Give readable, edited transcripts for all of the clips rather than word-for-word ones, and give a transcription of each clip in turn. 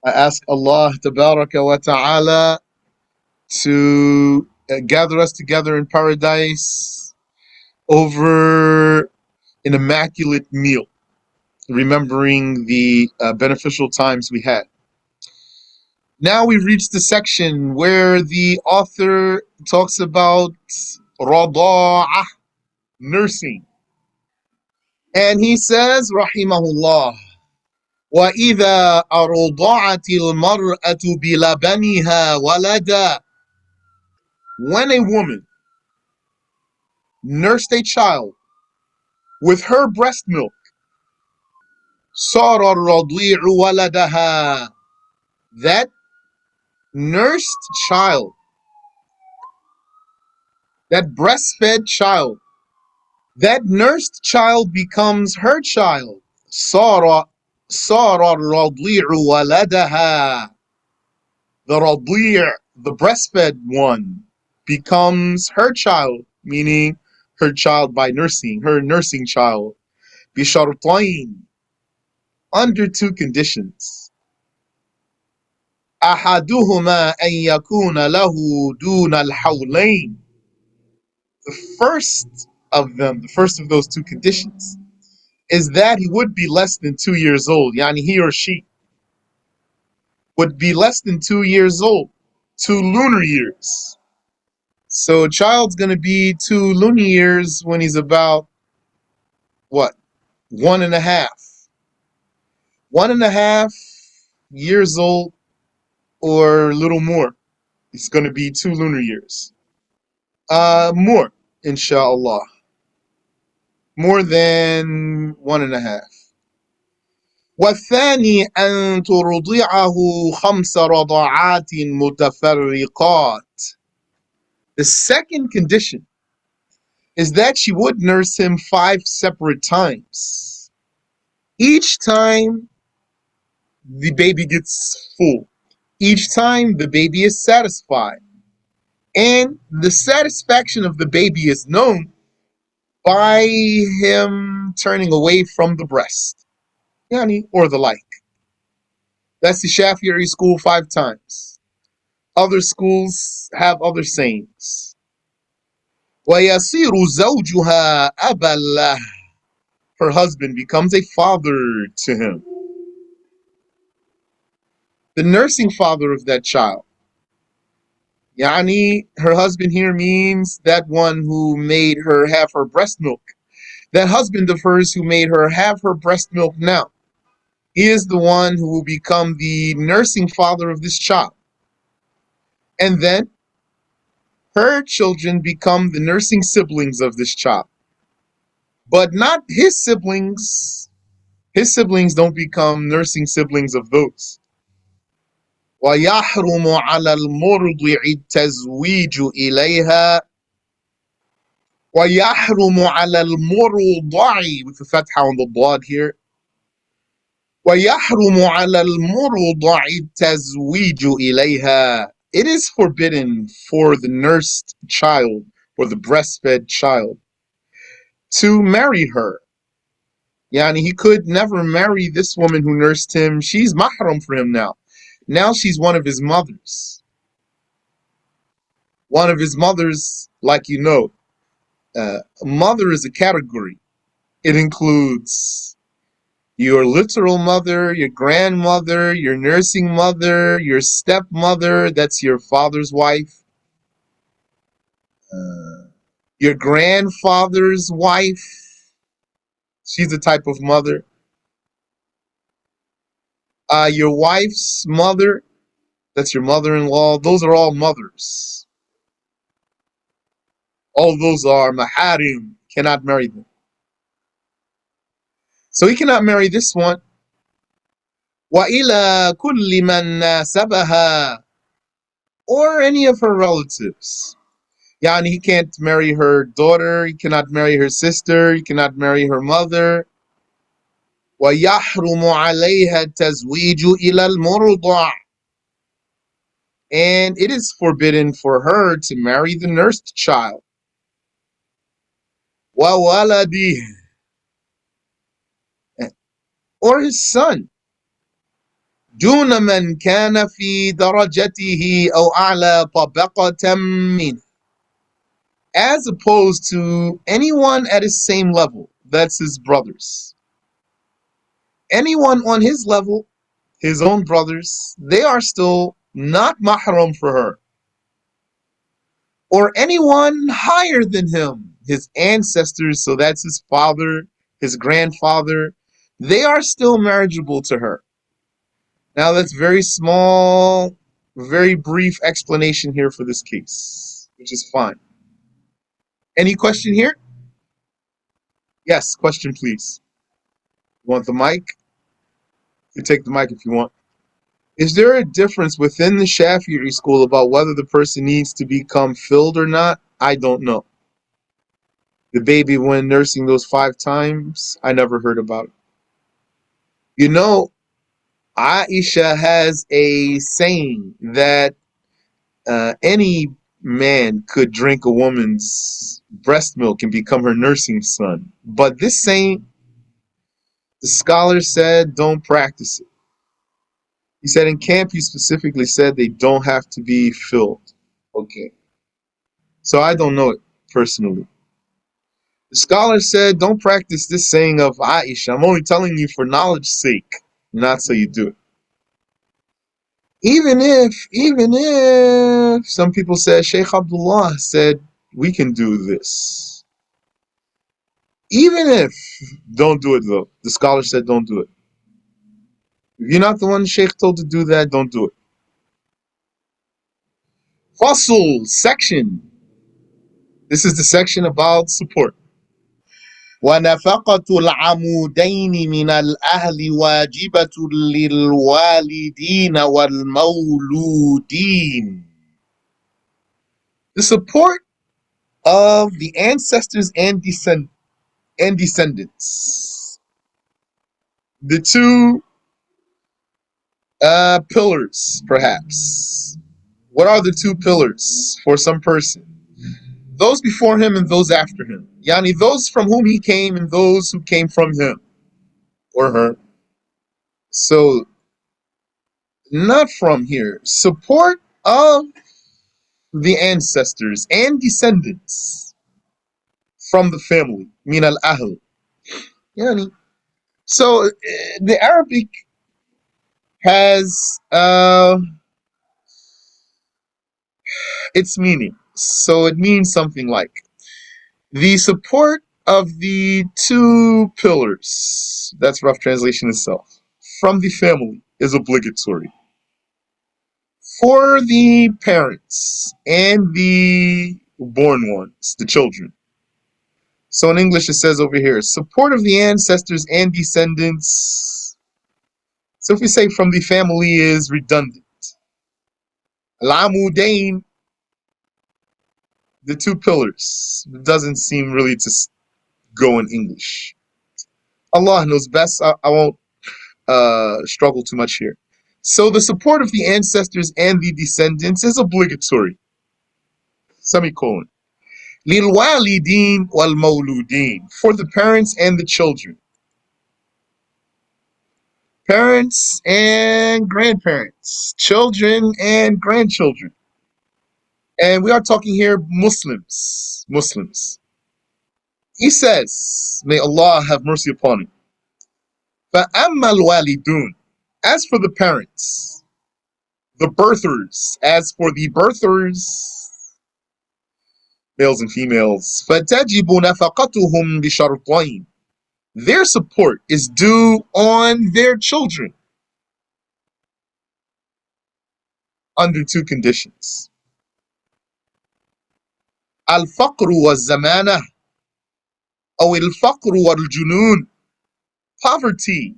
I ask Allah Tabaraka wa Ta'ala to gather us together in paradise over an immaculate meal, remembering the beneficial times we had. Now we've reached the section where the author talks about rada'ah, nursing. And he says, Rahimahullah, وَإِذَا أَرْضَعَتِ الْمَرْأَةُ بِلَبَنِهَا وَلَدًا. When a woman nursed a child with her breast milk, صَارَ الرَّضِيعُ وَلَدَهَا. That nursed child, that breastfed child, that nursed child becomes her child. صَارَ الرَّضِيعُ وَلَدَهَا. The radi', the breastfed one, becomes her child, meaning her child by nursing, her nursing child. بِشَرْطَيْن, under two conditions. أَحَدُهُمَا أَنْ يَكُونَ لَهُ دُونَ الْحَوْلَيْنِ. The first of them, the first of those two conditions, is that he would be less than 2 years old. Yani he or she would be less than 2 years old, 2 lunar years. So a child's going to be 2 lunar years when he's about, what, 1.5. 1.5 years old or a little more. It's going to be 2 lunar years. More, inshallah. More than 1.5. والثاني أن ترضعه 5 رضعات متفرقات. The second condition is that she would nurse him 5 separate times. Each time the baby gets full. Each time the baby is satisfied. And the satisfaction of the baby is known by him turning away from the breast. Yani, or the like. That's the Shafi'i school 5 times. Other schools have other sayings. وَيَصِيرُ زَوْجُهَا أَبًا لَهُ. Her husband becomes a father to him. The nursing father of that child. Yani, her husband here means that one who made her have her breast milk. That husband of hers who made her have her breast milk now. He is the one who will become the nursing father of this child. And then her children become the nursing siblings of this child. But not his siblings. His siblings don't become nursing siblings of those. وَيَحْرُمُ عَلَى الْمُرْضِعِ التَّزْوِيجُ إِلَيْهَا. وَيَحْرُمُ عَلَى الْمُرْضَعِ, with the fatha on the dad here. وَيَحْرُمُ عَلَى الْمُرْضَعِ التَّزْوِيجُ إِلَيْهَا. It is forbidden for the nursed child or the breastfed child to marry her. Yani he could never marry this woman who nursed him. She's mahram for him now. Now she's one of his mothers. One of his mothers, like you know, mother is a category. It includes your literal mother, your grandmother, your nursing mother, your stepmother, that's your father's wife, your grandfather's wife, she's a type of mother, your wife's mother, that's your mother-in-law, those are all mothers. All those are maharim, cannot marry them. So he cannot marry this one. وَإِلَى كُلِّ مَنْ نَاسَبَهَا, or any of her relatives. Yani he can't marry her daughter, he cannot marry her sister, he cannot marry her mother. وَيَحْرُمُ عَلَيْهَا التَّزْوِيجُ إِلَى الْمُرْضَعِ. And it is forbidden for her to marry the nursed child. وَوَلَدِهِ, or his son. دون من كان في درجته أو أعلى طبقة منه, as opposed to anyone at his same level, that's his brothers. Anyone on his level, his own brothers, they are still not mahram for her. Or anyone higher than him, his ancestors, so that's his father, his grandfather, they are still marriageable to her. Now that's very small, very brief explanation here for this case, which is fine. Any question here? Yes, question please. You want the mic? You take the mic if you want. Is there a difference within the Shafi'i school about whether the person needs to become filled or not? I don't know. The baby when nursing those 5 times, I never heard about it. You know, Aisha has a saying that any man could drink a woman's breast milk and become her nursing son. But this saying, the scholar said, don't practice it. He said in camp, he specifically said they don't have to be filled. Okay. So I don't know it personally. The scholar said, don't practice this saying of Aisha. I'm only telling you for knowledge's sake, not so you do it. Even if some people said, Sheikh Abdullah said, we can do this. Even if, don't do it though. The scholar said, don't do it. If you're not the one Sheikh told to do that, don't do it. Spousal section. This is the section about support. وَنَفَقَةُ الْعَمُودَيْنِ مِنَ الْأَهْلِ وَاجِبَةٌ لِلْوَالِدِينَ وَالْمَوْلُودِينَ. The support of the ancestors and descendants. The two pillars, perhaps. What are the two pillars for some person? Those before him and those after him. Yani those from whom he came and those who came from him or her. So, not from here. Support of the ancestors and descendants from the family. Min al-ahl. Yani. So, the Arabic has its meaning. So, it means something like the support of the two pillars, that's rough translation itself, from the family is obligatory for the parents and the born ones, the children. So in English it says over here, support of the ancestors and descendants. So if we say from the family is redundant. Al-amudain, the two pillars, doesn't seem really to go in English. Allah knows best. I won't struggle too much here. So the support of the ancestors and the descendants is obligatory. Semicolon. لِلْوَالِدِينَ وَالْمَوْلُودِينَ, for the parents and the children. Parents and grandparents. Children and grandchildren. And we are talking here Muslims. Muslims. He says, may Allah have mercy upon him. فَأَمَّا الْوَالِدُونَ, as for the parents, the birthers, as for the birthers, males and females, فَتَجِبُ نَفَقَتُهُمْ بِشَرْطَيْنِ, their support is due on their children under two conditions. الفقر والزمانة أو الفقر والجنون, poverty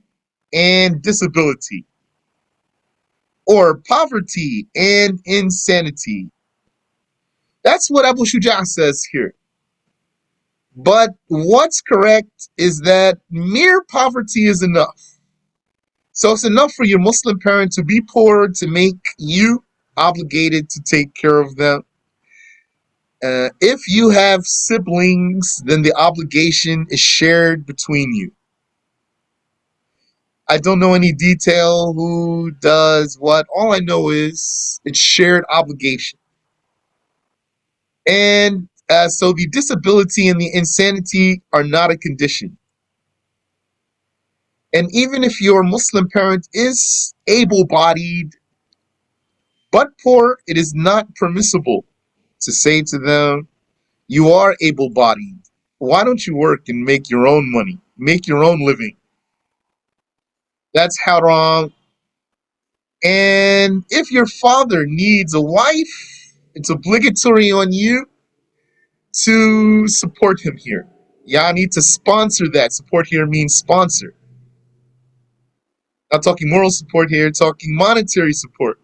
and disability, or poverty and insanity. That's what Abu Shuja' says here. But what's correct is that mere poverty is enough. So it's enough for your Muslim parent to be poor to make you obligated to take care of them. If you have siblings, then the obligation is shared between you. I don't know any detail who does what. All I know is it's shared obligation. And so the disability and the insanity are not a condition. And even if your Muslim parent is able bodied but poor, it is not permissible to say to them, you are able bodied. Why don't you work and make your own money? Make your own living. That's haram. And if your father needs a wife, it's obligatory on you to support him here. Yani to sponsor that. Support here means sponsor. Not talking moral support here, talking monetary support.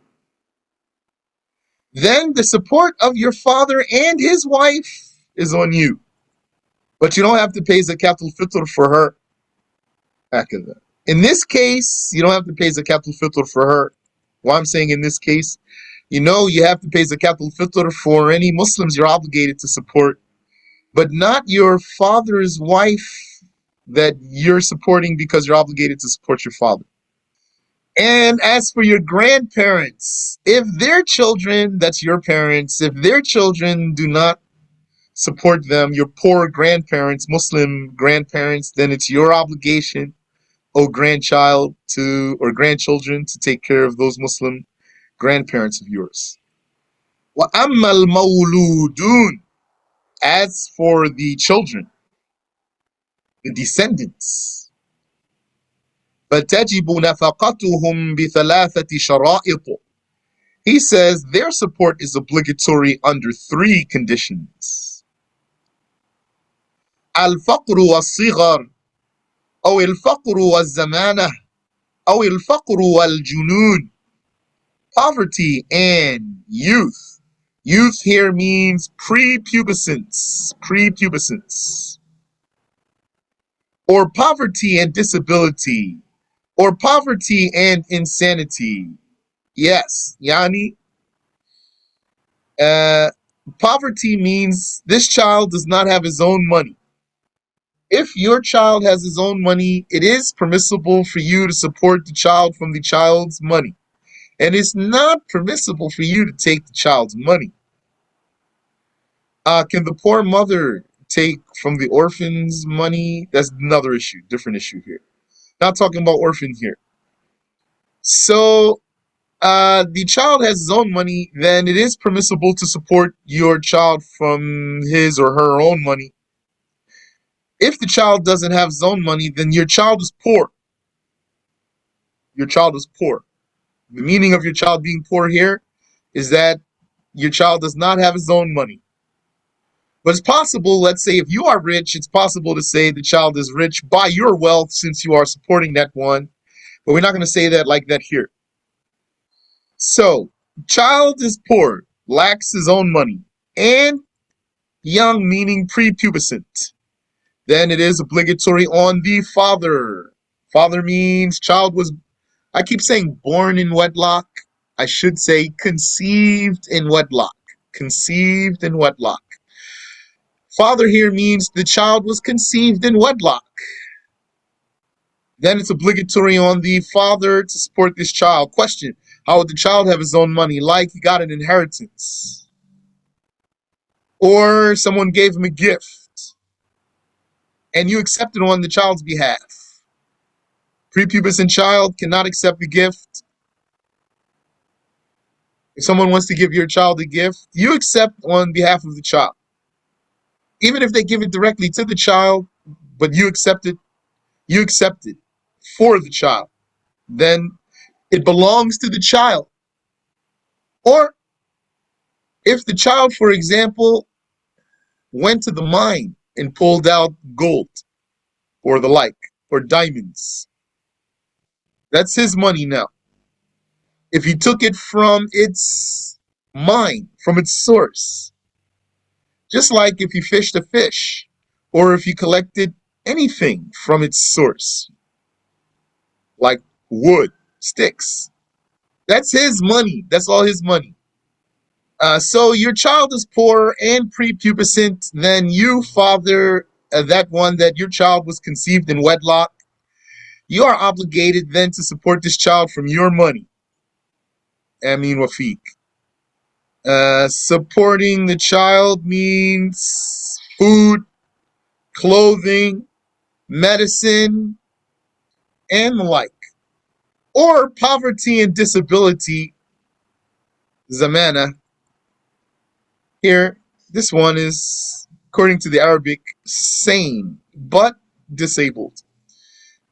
Then the support of your father and his wife is on you. But you don't have to pay zakat al-fitr for her. In this case, you don't have to pay zakat al-fitr for her. Why I'm saying in this case, you have to pay zakat al-fitr for any Muslims you're obligated to support, but not your father's wife that you're supporting because you're obligated to support your father. And as for your grandparents, if their children, that's your parents, if their children do not support them, your poor grandparents, Muslim grandparents, then it's your obligation, grandchild or grandchildren, to take care of those Muslim grandparents of yours. وَأَمَّا الْمَوْلُودُونَ, as for the children, the descendants, فَتَجِبُ نَفَقَتُهُمْ بِثَلَاثَةِ شَرَائِطِ. He says their support is obligatory under three conditions. الفقر والصغر أو الفقر والزمانة أو الفقر والجنون. Poverty and youth. Youth here means prepubescence. Prepubescence. Or poverty and disability. Or poverty and insanity. Yes, Yani. Poverty means this child does not have his own money. If your child has his own money, it is permissible for you to support the child from the child's money. And it's not permissible for you to take the child's money. Can the poor mother take from the orphan's money? That's another issue, different issue here. Not talking about orphan here. So the child has his own money, then it is permissible to support your child from his or her own money. If the child doesn't have his own money, then your child is poor. Your child is poor. The meaning of your child being poor here is that your child does not have his own money. But it's possible, let's say if you are rich, it's possible to say the child is rich by your wealth since you are supporting that one. But we're not going to say that like that here. So, child is poor, lacks his own money, and young meaning prepubescent. Then it is obligatory on the father. Father means child was, I keep saying born in wedlock. I should say conceived in wedlock. Conceived in wedlock. Father here means the child was conceived in wedlock. Then it's obligatory on the father to support this child. Question: how would the child have his own money? Like he got an inheritance. Or someone gave him a gift. And you accepted on the child's behalf. Prepubescent child cannot accept the gift. If someone wants to give your child a gift, you accept on behalf of the child. Even if they give it directly to the child, but you accept it for the child, then it belongs to the child. Or if the child, for example, went to the mine and pulled out gold or the like, or diamonds, that's his money now. If he took it from its mine, from its source, just like if he fished a fish, or if he collected anything from its source, like wood, sticks, that's his money. That's all his money. So your child is poor and prepubescent, then you, father, that one that your child was conceived in wedlock, You are obligated then to support this child from your money. Amin Wafiq. Supporting the child means food, clothing, medicine, and the like. Or poverty and disability, zamana. Here, this one is, according to the Arabic, sane, but disabled.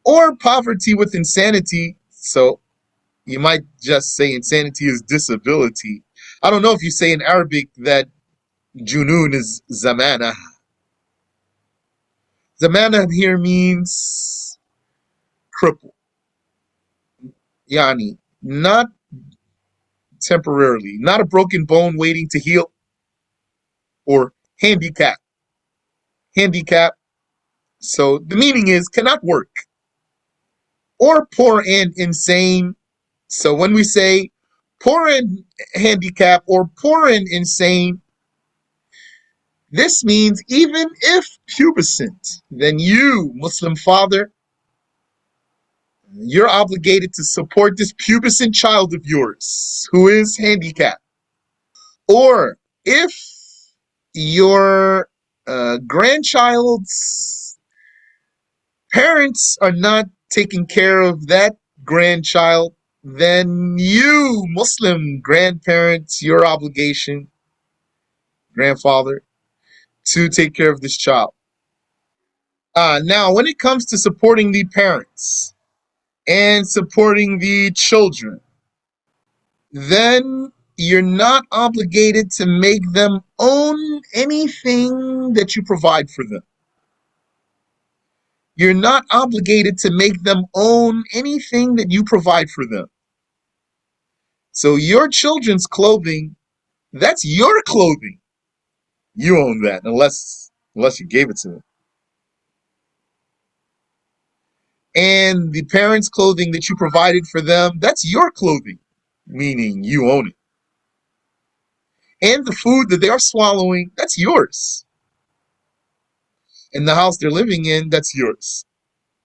Or poverty with insanity, so you might just say insanity is disability. I don't know if you say in Arabic that junun is zamana. Zamana here means cripple. Yani, not temporarily, not a broken bone waiting to heal, or handicap. Handicap. So the meaning is cannot work, or poor and insane. So when we say poor and handicap or poor and insane, this means even if pubescent, then you, Muslim father, you're obligated to support this pubescent child of yours who is handicapped. Or if your grandchild's parents are not taking care of that grandchild, then you, Muslim grandparents, your obligation, grandfather, to take care of this child. Now, when it comes to supporting the parents and supporting the children, then you're not obligated to make them own anything that you provide for them. You're not obligated to make them own anything that you provide for them. So your children's clothing, that's your clothing. You own that unless you gave it to them. And the parents' clothing that you provided for them, that's your clothing, meaning you own it. And the food that they are swallowing, that's yours. And the house they're living in, that's yours.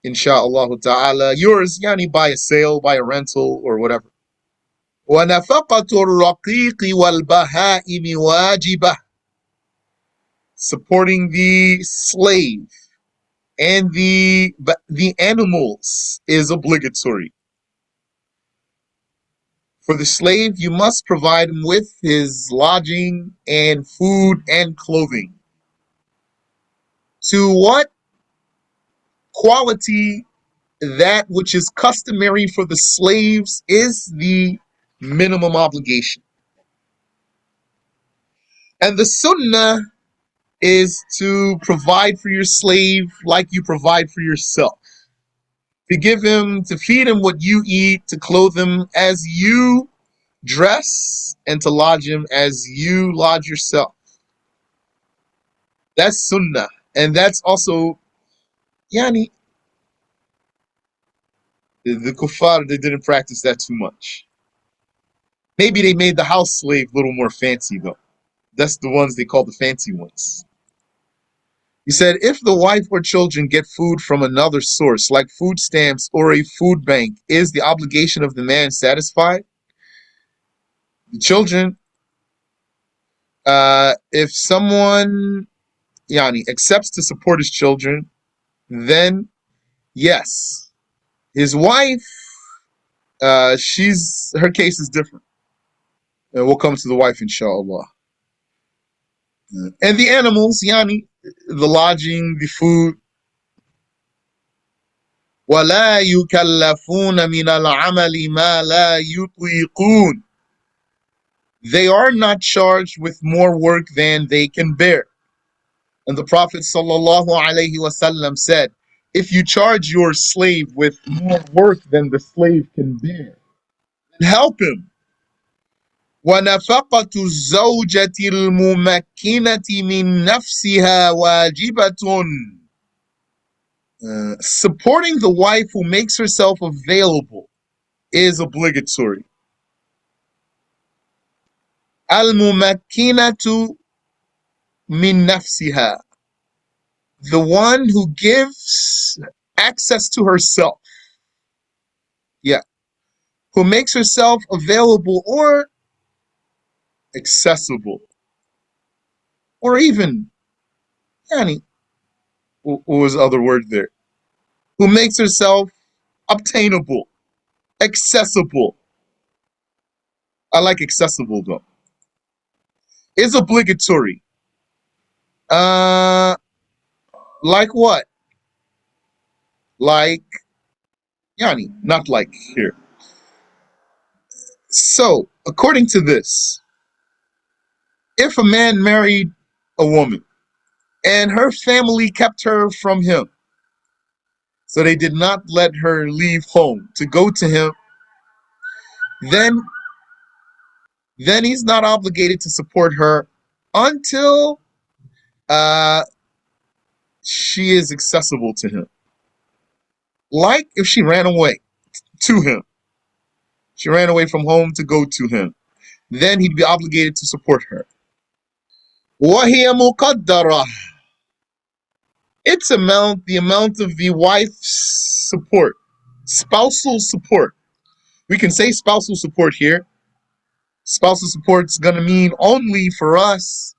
Insha'Allah ta'ala. Yours, yani by a sale, by a rental, or whatever. وَنَفَقَةُ الرَّقِيقِ وَالْبَهَائِمِ وَاجِبَةٌ. Supporting the slave and the animals is obligatory. For the slave, you must provide him with his lodging and food and clothing. To what quality that which is customary for the slaves is the minimum obligation. And the sunnah is to provide for your slave like you provide for yourself. To feed him what you eat, to clothe him as you dress, and to lodge him as you lodge yourself. That's sunnah. And that's also, yani, the kuffar, they didn't practice that too much. Maybe they made the house slave a little more fancy, though. That's the ones they call the fancy ones. He said, if the wife or children get food from another source, like food stamps or a food bank, is the obligation of the man satisfied? The children, if someone accepts to support his children, then yes. His wife, her case is different. And we'll come to the wife, inshallah. And the animals, the lodging, the food. وَلَا يُكَلَّفُونَ مِنَ الْعَمَلِ مَا لَا يُطِيقُونَ. They are not charged with more work than they can bear. And the Prophet ﷺ said, if you charge your slave with more work than the slave can bear, then help him. وَنَفَقَةُ الزَّوْجَةِ الْمُمَكِّنَةِ مِنْ نَفْسِهَا وَاجِبَةٌ. Supporting the wife who makes herself available is obligatory. Al-mumakkinatu min nafsiha. The one who gives access to herself. Yeah. Who makes herself available or accessible, or even, yani, what was the other word there? Who makes herself obtainable, accessible. I like accessible though. Is obligatory. Uh, like what? Like, yani, not like here. So, according to this, if a man married a woman and her family kept her from him, so they did not let her leave home to go to him, then then he's not obligated to support her until uh, she is accessible to him. Like if she ran away to him, she ran away from home to go to him, then he'd be obligated to support her. وَهِيَ مُقَدَّرَةٌ. Its amount, the amount of the wife's support, spousal support. We can say spousal support here. Spousal support is going to mean only for us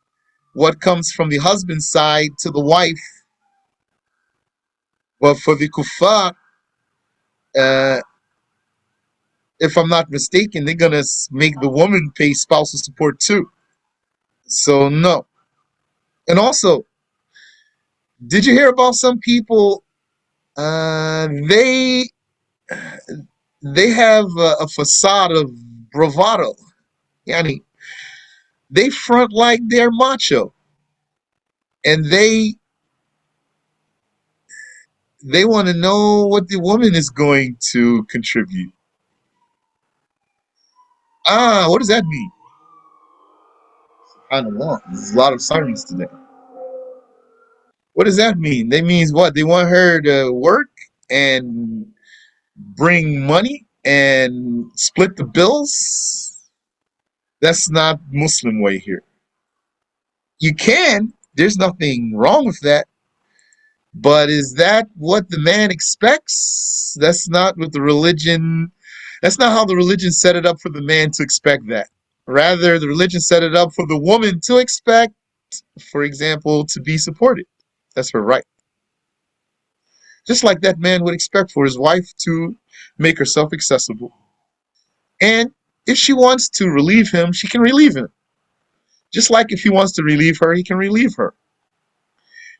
what comes from the husband's side to the wife. But for the kuffar, uh, if I'm not mistaken, they're going to make the woman pay spousal support too. So, no. And also, did you hear about some people? They have a facade of bravado. Yani, they front like they're macho, and they want to know what the woman is going to contribute. What does that mean? I don't know. There's a lot of sirens today. What does that mean? That means what? They want her to work and bring money and split the bills? That's not Muslim way here. You can. There's nothing wrong with that. But is that what the man expects? That's not what the religion, that's not how the religion set it up for the man to expect that. Rather, the religion set it up for the woman to expect, for example, to be supported. That's her right. Just like that man would expect for his wife to make herself accessible. And if she wants to relieve him, she can relieve him. Just like if he wants to relieve her, he can relieve her.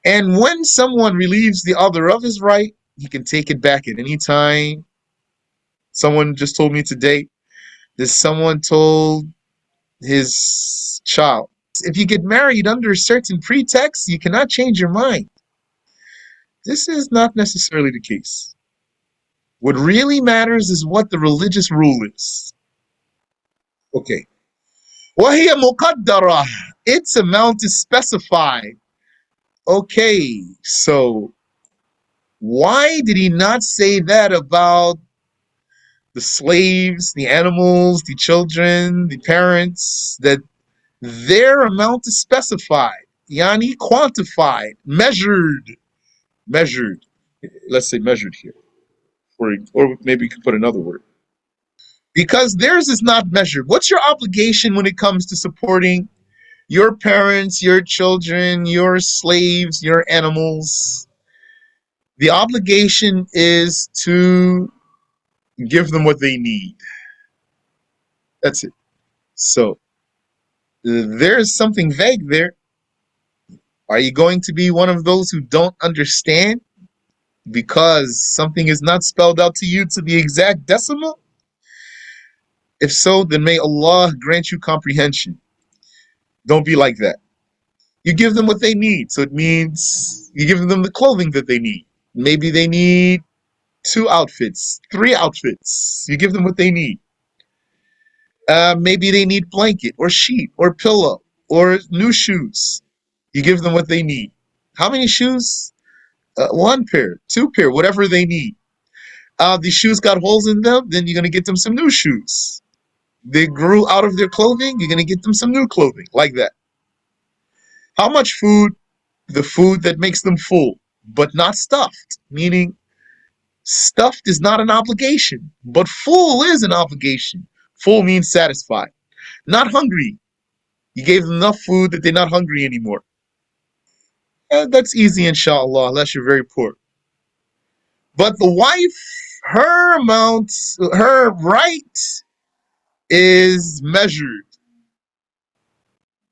And when someone relieves the other of his right, he can take it back at any time. Someone just told me today that someone told his child, if you get married under a certain pretext, you cannot change your mind. This is not necessarily the case. What really matters is what the religious rule is. Okay. وَهِيَ مُقَدَّرَةٌ. Its amount is specified. Okay, so why did he not say that about the slaves, the animals, the children, the parents, that their amount is specified, yani quantified, measured. Let's say measured here, or maybe we could put another word. Because theirs is not measured. What's your obligation when it comes to supporting your parents, your children, your slaves, your animals? The obligation is to give them what they need. That's it. So there's something vague there. Are you going to be one of those who don't understand because something is not spelled out to you to the exact decimal? If so, then may Allah grant you comprehension. Don't be like that. You give them what they need. So it means you give them the clothing that they need. Maybe they need 2 outfits, 3 outfits. You give them what they need. Maybe they need blanket or sheet or pillow or new shoes. You give them what they need. How many shoes? 1 pair, 2 pair, whatever they need. The shoes got holes in them, then you're going to get them some new shoes. They grew out of their clothing, you're going to get them some new clothing, like that. How much food? The food that makes them full, but not stuffed, meaning Stuffed is not an obligation, but full is an obligation. Full means satisfied. Not hungry. You gave them enough food that they're not hungry anymore. That's easy, inshallah, unless you're very poor. But the wife, her amount, her right is measured.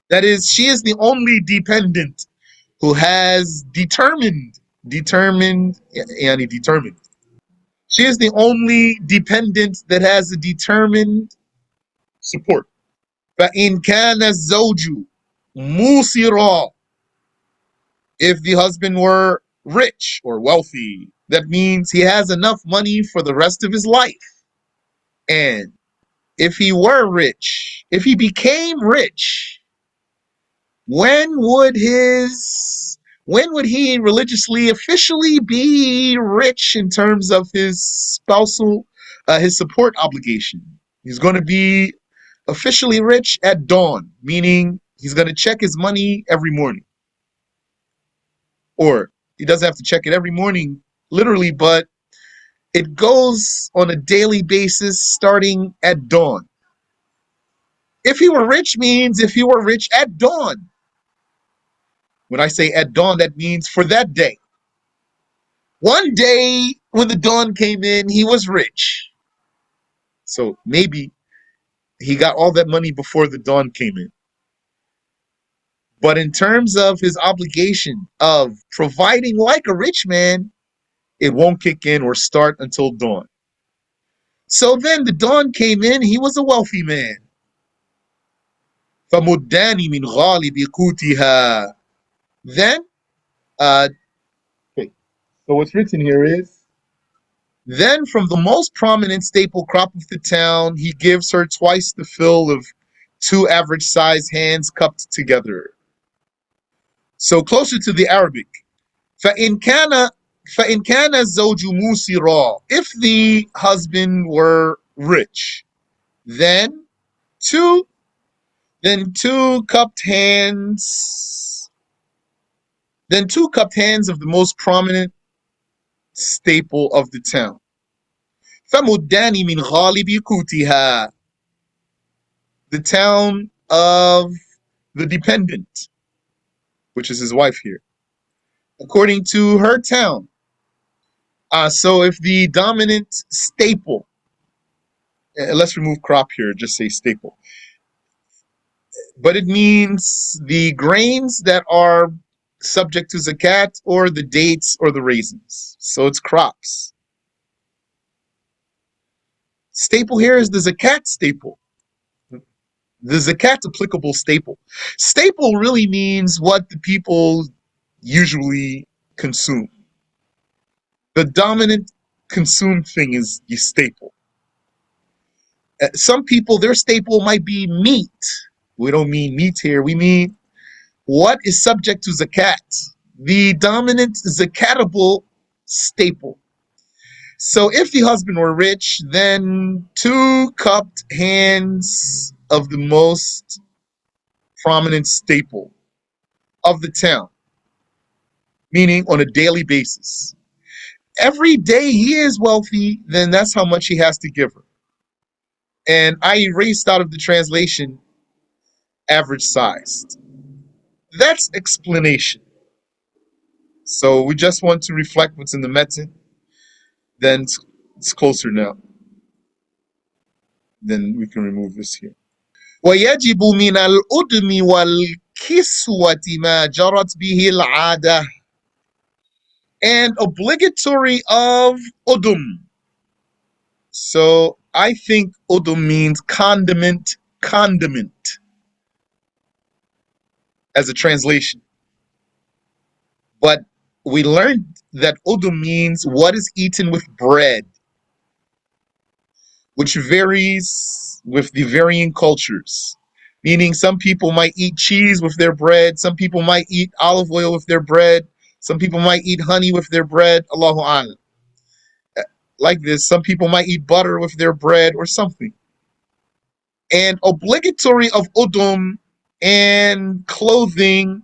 That is, she is the only dependent who has determined. She is the only dependent that has a determined support. فَإِنْ كَانَ الزَّوْجُ مُوسِرًا, if the husband were rich or wealthy, that means he has enough money for the rest of his life. And if he were rich, if he became rich, when would his when would he religiously officially be rich in terms of his spousal his support obligation? He's going to be officially rich at dawn, meaning he's going to check his money every morning. Or he doesn't have to check it every morning literally, but it goes on a daily basis starting at dawn. If he were rich means if he were rich at dawn. When I say at dawn, that means for that day. One day when the dawn came in, he was rich. So maybe he got all that money before the dawn came in. But in terms of his obligation of providing like a rich man, it won't kick in or start until dawn. So then the dawn came in, he was a wealthy man. فَمُدَّانِ مِنْ غَالِبِ قُوتِهَا. Then, okay, so what's written here is, then from the most prominent staple crop of the town, he gives her twice the fill of two average sized hands cupped together. So closer to the Arabic. فَإِنْ كَانَ الزَّوْجُ مُوسِرًا, if the husband were rich, then two two cupped hands of the most prominent staple of the town. فَمُدَّانِ مِنْ غَالِبِ قُوتِهَا, the town of the dependent, which is his wife here, according to her town. So if the dominant staple, let's remove crop here, just say staple, but it means the grains that are subject to zakat or the dates or the raisins. So it's crops. Staple here is the zakat staple. The zakat applicable staple. Staple really means what the people usually consume. The dominant consumed thing is your staple. Some people, their staple might be meat. We don't mean meat here. We mean what is subject to zakat, the dominant zakatable staple. So if the husband were rich, then two cupped hands of the most prominent staple of the town, meaning on a daily basis. Every day he is wealthy, then that's how much he has to give her. And I erased out of the translation average sized. That's explanation. So we just want to reflect what's in the metin. Then it's closer now. Then we can remove this here. ويجب من الأدم والكسوة ما جرت به العادة. And obligatory of udum. So I think udum means condiment as a translation. But we learned that udum means what is eaten with bread, which varies with the varying cultures. Meaning some people might eat cheese with their bread, some people might eat olive oil with their bread, some people might eat honey with their bread, Allahu Alam. Like this, some people might eat butter with their bread or something. And obligatory of udum and clothing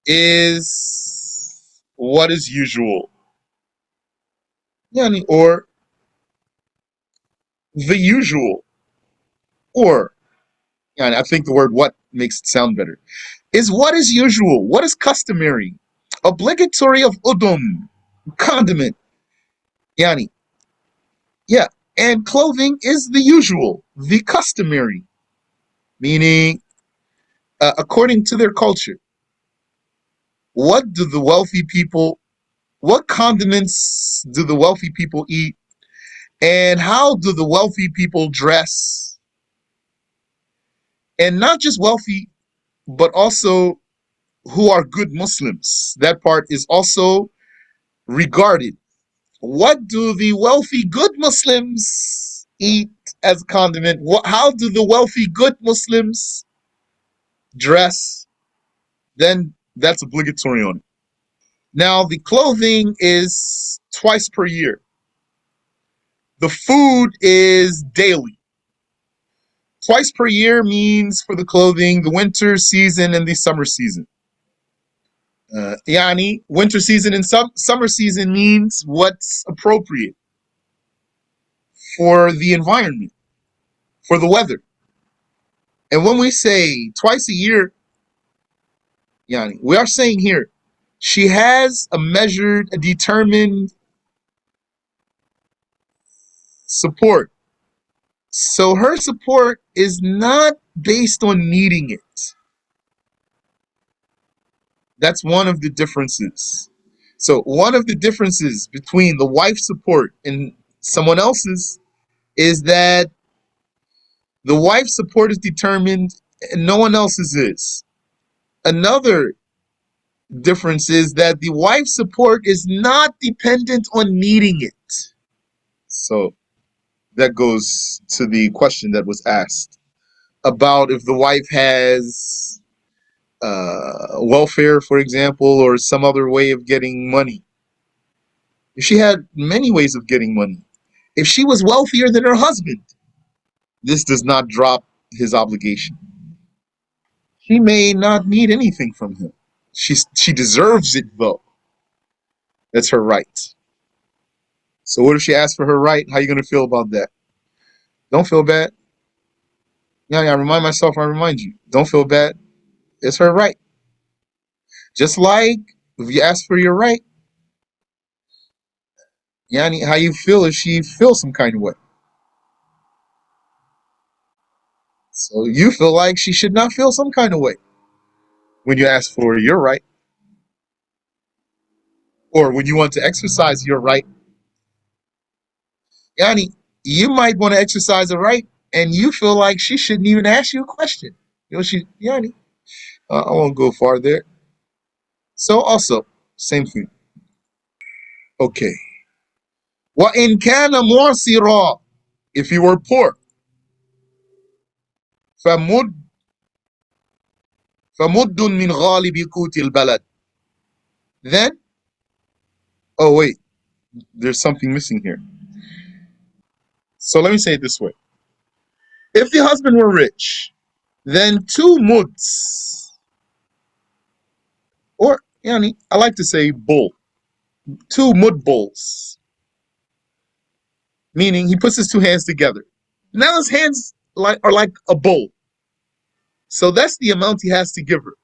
is what is usual. or the usual, or I think the word what makes it sound better, is what is usual, what is customary, obligatory of udum, condiment, yani, yeah, and clothing is the usual, the customary, meaning according to their culture. What do the wealthy people, what condiments do the wealthy people eat, and how do the wealthy people dress? And not just wealthy, but also who are good Muslims. That part is also regarded. What do the wealthy good Muslims eat as a condiment? How do the wealthy good Muslims dress? Then that's obligatory on it. Now, the clothing is twice per year. The food is daily. Twice per year means for the clothing, the winter season and the summer season. Winter season and summer season means what's appropriate for the environment, for the weather. And when we say twice a year, we are saying here she has a measured, a determined support. So her support is not based on needing it. That's one of the differences. So one of the differences between the wife's support and someone else's is that the wife's support is determined and no one else's is. Another difference is that the wife's support is not dependent on needing it. So that goes to the question that was asked about if the wife has welfare, for example, or some other way of getting money. If she had many ways of getting money, if she was wealthier than her husband, this does not drop his obligation. She may not need anything from him. She deserves it though. That's her right. So what if she asks for her right? How are you gonna feel about that? Don't feel bad. I remind myself, I remind you. Don't feel bad. It's her right. Just like if you ask for your right, how you feel if she feels some kind of way. So you feel like she should not feel some kind of way when you ask for your right, or when you want to exercise your right. Yani, you might want to exercise a right, and you feel like she shouldn't even ask you a question. I won't go far there. So also, same thing. Okay. وَإِنْ كَانَ مُعْسِرًا, if you were poor, فَمُدٌّ مِنْ غَالِبِ قُوتِ الْبَلَدِ, then, oh wait, there's something missing here. So let me say it this way. If the husband were rich, then 2 muds, or I like to say bull, 2 mud bowls, meaning he puts his 2 hands together. Now his hands are like a bowl. So that's the amount he has to give her.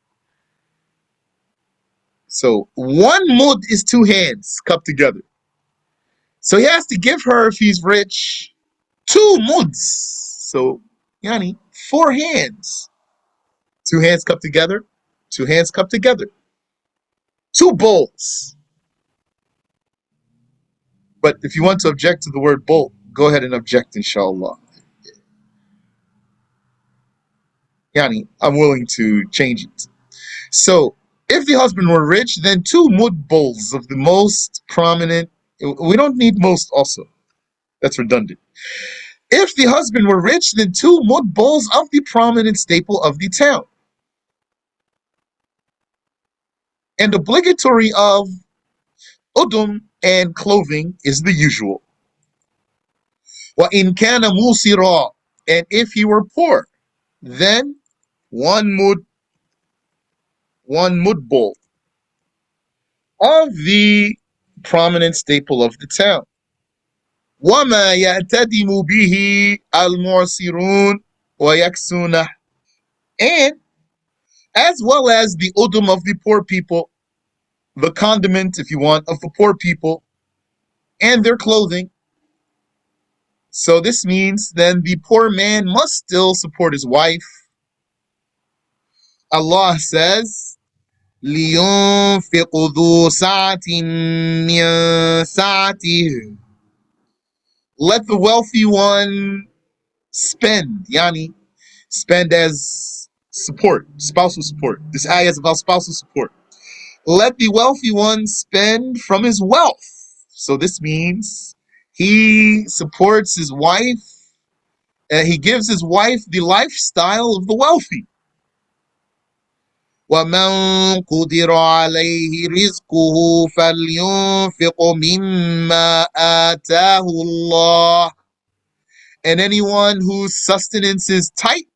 So 1 mud is 2 hands cupped together. So he has to give her, if he's rich, 2 muds. So, 4 hands. 2 hands cupped together, 2 hands cupped together. 2 bowls. But if you want to object to the word bowl, go ahead and object, inshallah. I'm willing to change it. So, if the husband were rich, then 2 mud bowls of the most prominent. We don't need most also. That's redundant. If the husband were rich, then 2 mud bowls of the prominent staple of the town. And obligatory of udum and clothing is the usual. وَإِنْ كَانَ مُوسِرًا, and if he were poor, then 1 mud bowl of the prominent staple of the town. وَمَا يَأْتَدِمُ بِهِ الْمُعْسِرُونَ وَيَكْسُونَهُ. And as well as the udum of the poor people, the condiment, if you want, of the poor people, and their clothing. So this means then the poor man must still support his wife. Allah says, لِيُنْفِقُ ذُو سَعَةٍ مِّن سَعَتِهِ. Let the wealthy one spend, yani, spend as support, spousal support. This ayah is about spousal support. Let the wealthy one spend from his wealth. So this means he supports his wife, he gives his wife the lifestyle of the wealthy. وَمَنْ قُدِرَ عَلَيْهِ رِزْقُهُ فَلْيُنْفِقْ مِمَّا آتَاهُ اللَّهُ. And anyone whose sustenance is tight,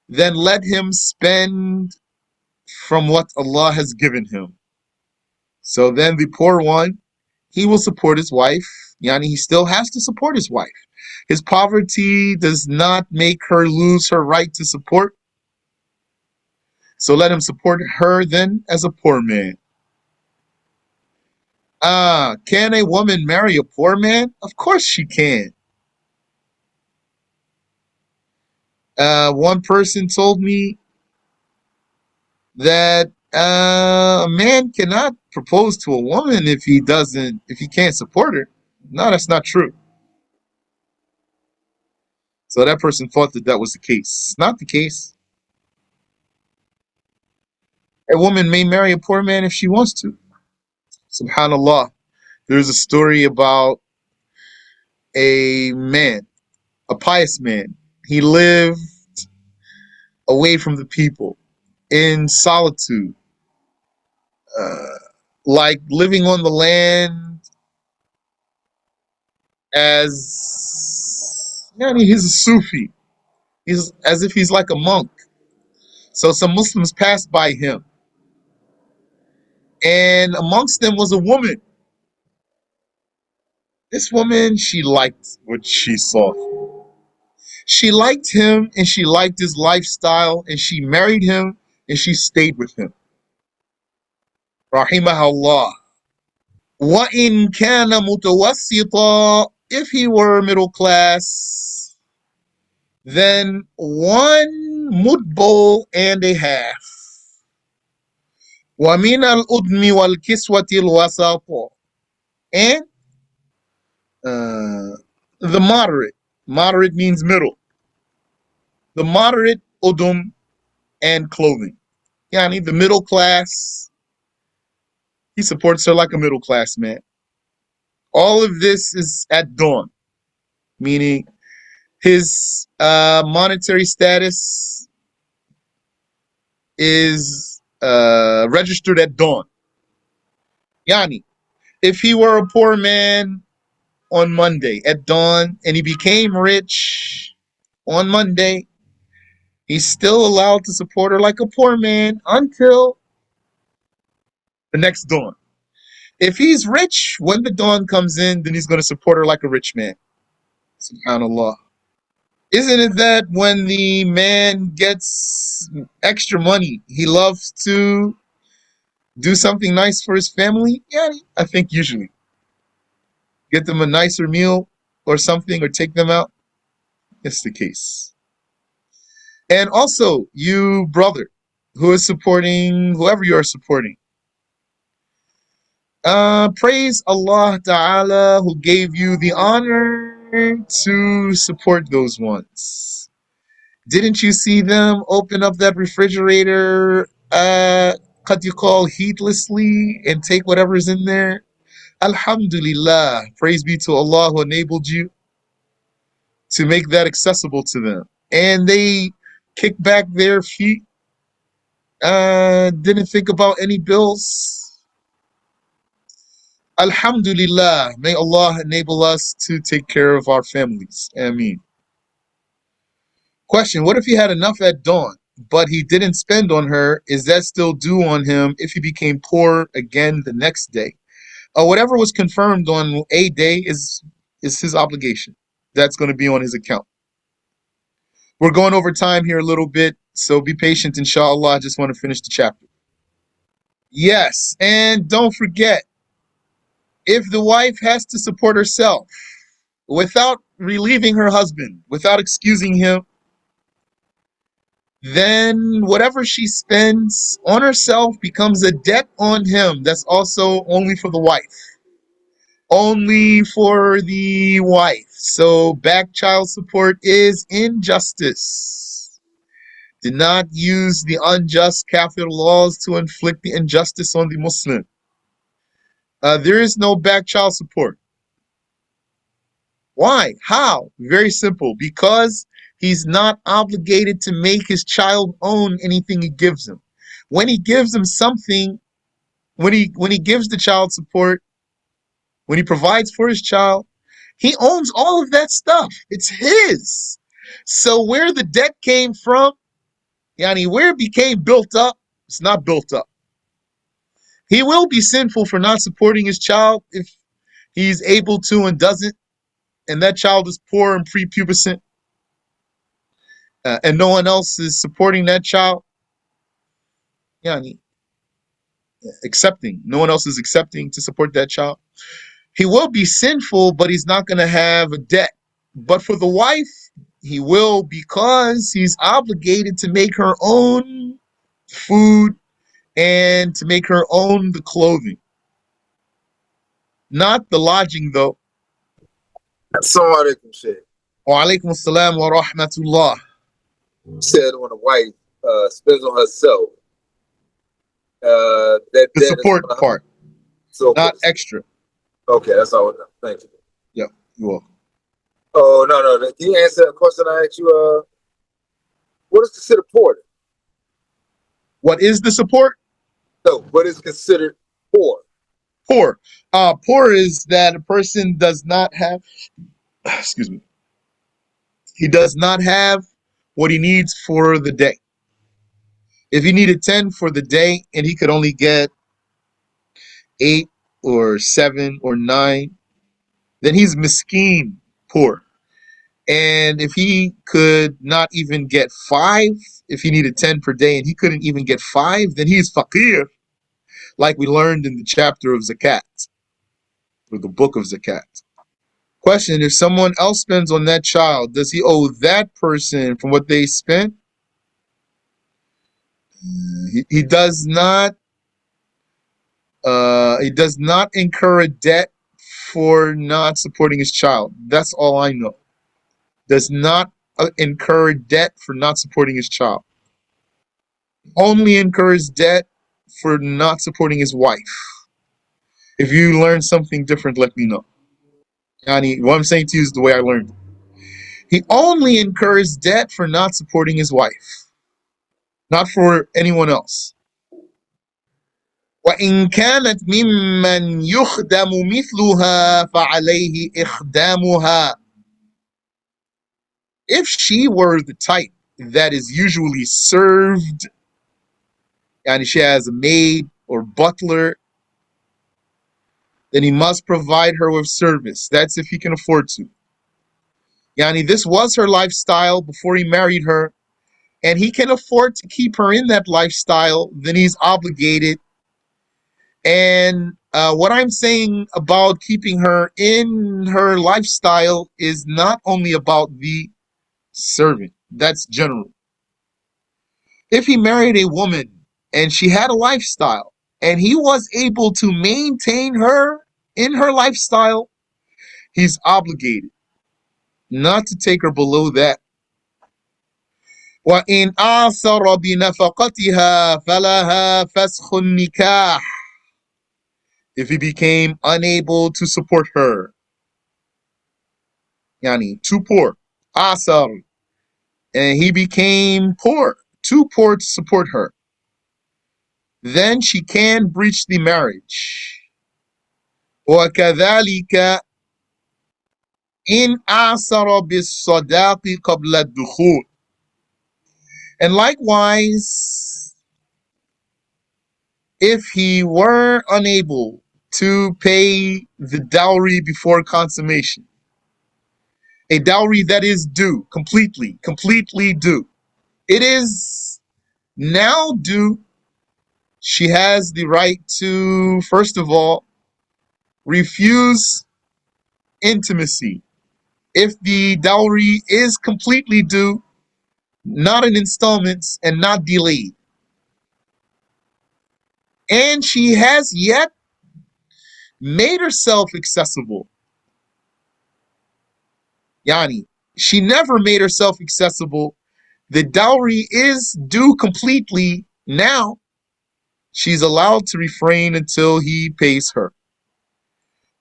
then let him spend from what Allah has given him. So then the poor one, he will support his wife. Yani he still has to support his wife. His poverty does not make her lose her right to support. So let him support her then as a poor man. Can a woman marry a poor man? Of course she can. One person told me that a man cannot propose to a woman if he can't support her. No, that's not true. So that person thought that that was the case. It's not the case. A woman may marry a poor man if she wants to. Subhanallah. There's a story about a man, a pious man. He lived away from the people in solitude, uh, like living on the land as, he's a Sufi. He's as if he's like a monk. So some Muslims passed by him, and amongst them was a woman. This woman, she liked what she saw. She liked him and she liked his lifestyle, and she married him and she stayed with him. Rahimahullah. وَإِنْ كَانَ مُتَوَسِّطًا. If he were middle class, then one mud bowl and a half. وَمِنَ الْأُدْمِ وَالْكِسْوَةِ الْوَسَطِ. And the moderate. Moderate means middle. The moderate udum and clothing. Yani the middle class, he supports her like a middle class man. All of this is at dawn, meaning his monetary status is registered at dawn. Yani, if he were a poor man on Monday at dawn and he became rich on Monday, he's still allowed to support her like a poor man until the next dawn. If he's rich, when the dawn comes in, then he's going to support her like a rich man. SubhanAllah. Isn't it that when the man gets extra money, he loves to do something nice for his family? Yeah, I think usually. Get them a nicer meal or something, or take them out. It's the case. And also, you brother who is supporting whoever you are supporting, praise Allah Ta'ala who gave you the honor to support those ones. Didn't you see them open up that refrigerator, what you call heedlessly, and take whatever's in there? Alhamdulillah. Praise be to Allah who enabled you to make that accessible to them. And they kicked back their feet, didn't think about any bills. Alhamdulillah. May Allah enable us to take care of our families. Ameen. Question: what if he had enough at dawn, but he didn't spend on her? Is that still due on him if he became poor again the next day? Whatever was confirmed on a day is is his obligation. That's going to be on his account. We're going over time here a little bit, so be patient, inshallah. I just want to finish the chapter. Yes, and don't forget, if the wife has to support herself without relieving her husband, without excusing him, then whatever she spends on herself becomes a debt on him. That's also only for the wife. Only for the wife. So back child support is injustice. Do not use the unjust kafir laws to inflict the injustice on the Muslim. There is no back child support. Why? How? Very simple. Because he's not obligated to make his child own anything he gives him. When he gives him something, when he gives the child support, when he provides for his child, he owns all of that stuff. It's his. So where the debt came from, yani where it became built up, it's not built up. He will be sinful for not supporting his child if he's able to and doesn't, and that child is poor and prepubescent, and no one else is supporting that child. Yani, accepting. No one else is accepting to support that child. He will be sinful, but he's not going to have a debt. But for the wife, he will, because he's obligated to make her own food and to make her own the clothing. Not the lodging, though. Assalamu alaikum, Sheikh. Wa alaikum assalam wa rahmatullah. Said when a wife spends on herself, that The debt support is part, so not extra. Okay, that's all. Thank you. Yeah, you're welcome. Oh, no. Can you answer a question I asked you? What is considered poor? What is the support? No, what is considered poor? Poor. Poor is that a person does not have, excuse me, he does not have what he needs for the day. If he needed 10 for the day and he could only get 8 or 7 or 9, then he's miskeen, poor. And if he could not even get 5, if he needed 10 per day and he couldn't even get 5, then he's faqir, like we learned in the chapter of zakat, or the book of zakat. Question, if someone else spends on that child, does he owe that person from what they spent? He does not. He does not incur a debt for not supporting his child. That's all I know. Does not incur a debt for not supporting his child. Only incurs debt for not supporting his wife. If you learn something different, let me know. Yani, what I'm saying to you is the way I learned it. He only incurs debt for not supporting his wife, not for anyone else. وإن كانت ممن يخدم مثلها فعليه إخدامها. If she were the type that is usually served, and she has a maid or butler, then he must provide her with service. That's if he can afford to. Yani, this was her lifestyle before he married her, and he can afford to keep her in that lifestyle, then he's obligated. And what I'm saying about keeping her in her lifestyle is not only about the servant, that's general. If he married a woman and she had a lifestyle and he was able to maintain her in her lifestyle, he's obligated not to take her below that. وَإِنْ آثَرَ بِنَفَقَتِهَا فَلَهَا فَسْخُ النِّكَاحِ. If he became unable to support her, yani too poor, asar, and he became poor, too poor to support her, then she can breach the marriage. وَكَذَلِكَ إِنْ أَعْسَرَ بِالصَّدَاقِ قَبْلَ الدُّخُولِ. And likewise, if he were unable to pay the dowry before consummation, A dowry that is due, completely due. It is now due. She has the right to, first of all, refuse intimacy. If the dowry is completely due, not in installments and not delayed, and she has yet made herself accessible. Yani, she never made herself accessible. The dowry is due completely now. She's allowed to refrain until he pays her.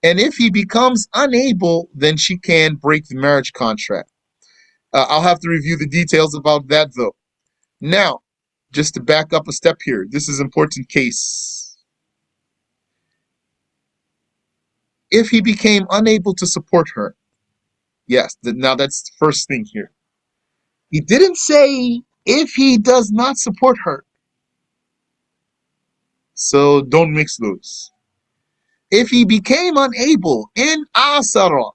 And if he becomes unable, then she can break the marriage contract. I'll have to review the details about that though. Now, just to back up a step here, this is an important case. If he became unable to support her, yes, now that's the first thing here. He didn't say if he does not support her. So don't mix those. If he became unable in asara.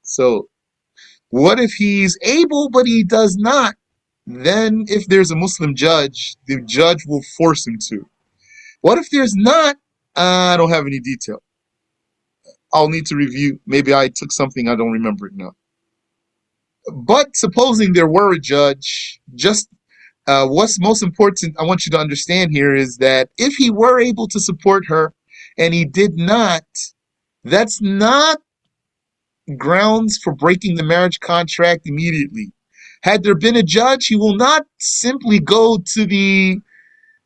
So what if he's able but he does not? Then if there's a Muslim judge, the judge will force him to. What if there's not? I don't have any detail. I'll need to review. Maybe I took something, I don't remember it now. But supposing there were a judge, just what's most important I want you to understand here is that if he were able to support her and he did not, that's not grounds for breaking the marriage contract immediately. Had there been a judge, he will not simply go to the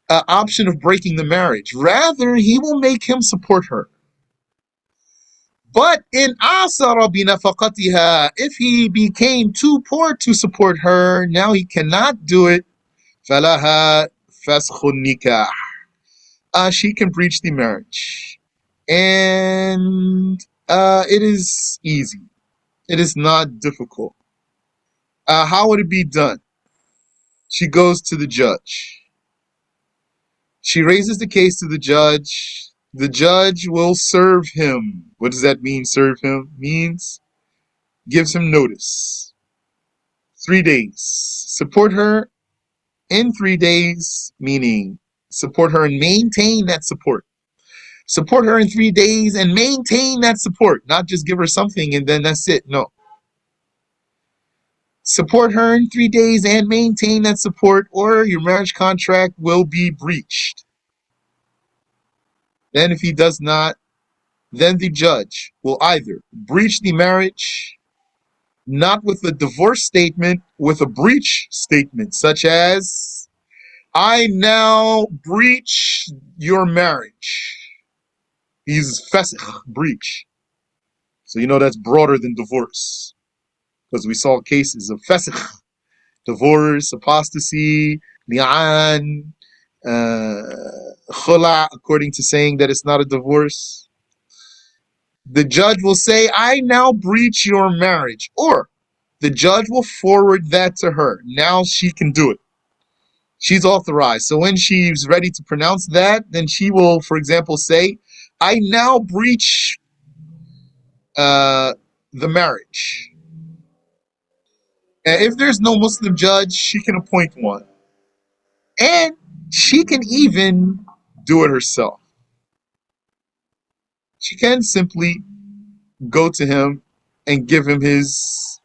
option of breaking the marriage. Rather, he will make him support her. But in asara binafaqatiha, if he became too poor to support her, now he cannot do it. Falaha faskhun nikah. She can breach the marriage, and it is easy. It is not difficult. How would it be done? She goes to the judge. She raises the case to the judge. The judge will serve him. What does that mean, serve him? Means gives him notice. 3 days. Support her in 3 days, meaning support her and maintain that support. Support her in 3 days and maintain that support, not just give her something and then that's it. No. Support her in 3 days and maintain that support, or your marriage contract will be breached. Then, if he does not, then the judge will either breach the marriage, not with a divorce statement, with a breach statement, such as, I now breach your marriage. He's fasakh, breach. So you know that's broader than divorce. Because we saw cases of fasakh, divorce, apostasy, li'an, khula, according to saying that it's not a divorce. The judge will say, I now breach your marriage. Or the judge will forward that to her. Now she can do it. She's authorized. So when she's ready to pronounce that, then she will, for example, say, I now breach the marriage. And if there's no Muslim judge, she can appoint one. And she can even do it herself. She can simply go to him and give him his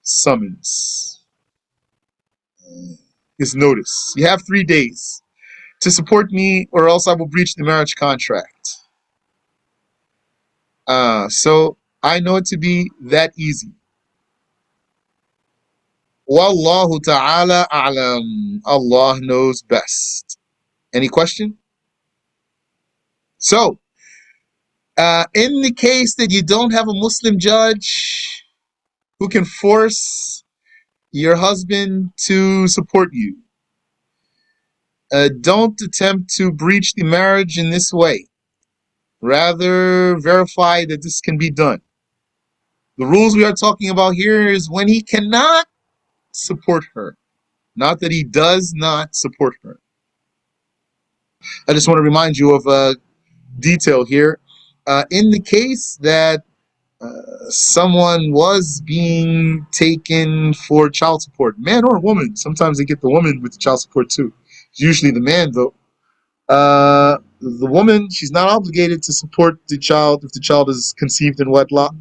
summons, his notice. You have 3 days to support me, or else I will breach the marriage contract. So I know it to be that easy. Wallahu ta'ala a'lam. Allah knows best. Any question? So, in the case that you don't have a Muslim judge who can force your husband to support you, don't attempt to breach the marriage in this way. Rather, verify that this can be done. The rules we are talking about here is when he cannot support her, not that he does not support her. I just want to remind you of a detail here. In the case that someone was being taken for child support, man or woman. Sometimes they get the woman with the child support too. Usually the man, though. The woman, she's not obligated to support the child if the child is conceived in wedlock.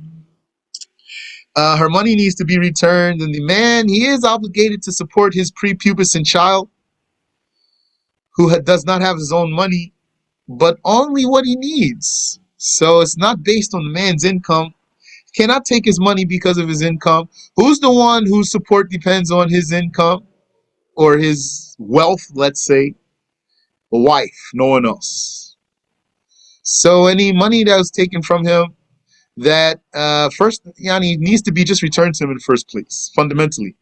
Her money needs to be returned, and the man, he is obligated to support his prepubescent child who does not have his own money, but only what he needs. So it's not based on the man's income. He cannot take his money because of his income. Who's the one whose support depends on his income or his wealth, let's say? The wife, no one else. So any money that was taken from him, that first, yani, needs to be just returned to him in the first place, fundamentally,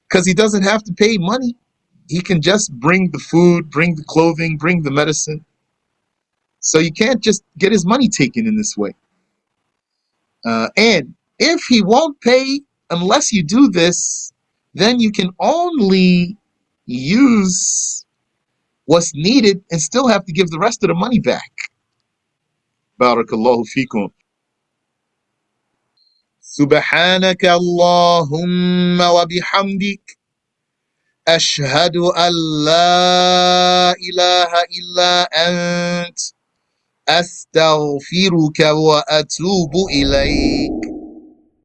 because he doesn't have to pay money. He can just bring the food, bring the clothing, bring the medicine. So you can't just get his money taken in this way. And if he won't pay unless you do this, then you can only use what's needed and still have to give the rest of the money back. Barakallahu fikum. سبحانك اللهم وبحمدك أشهد أن لا إله إلا أنت أستغفرك وأتوب إليك.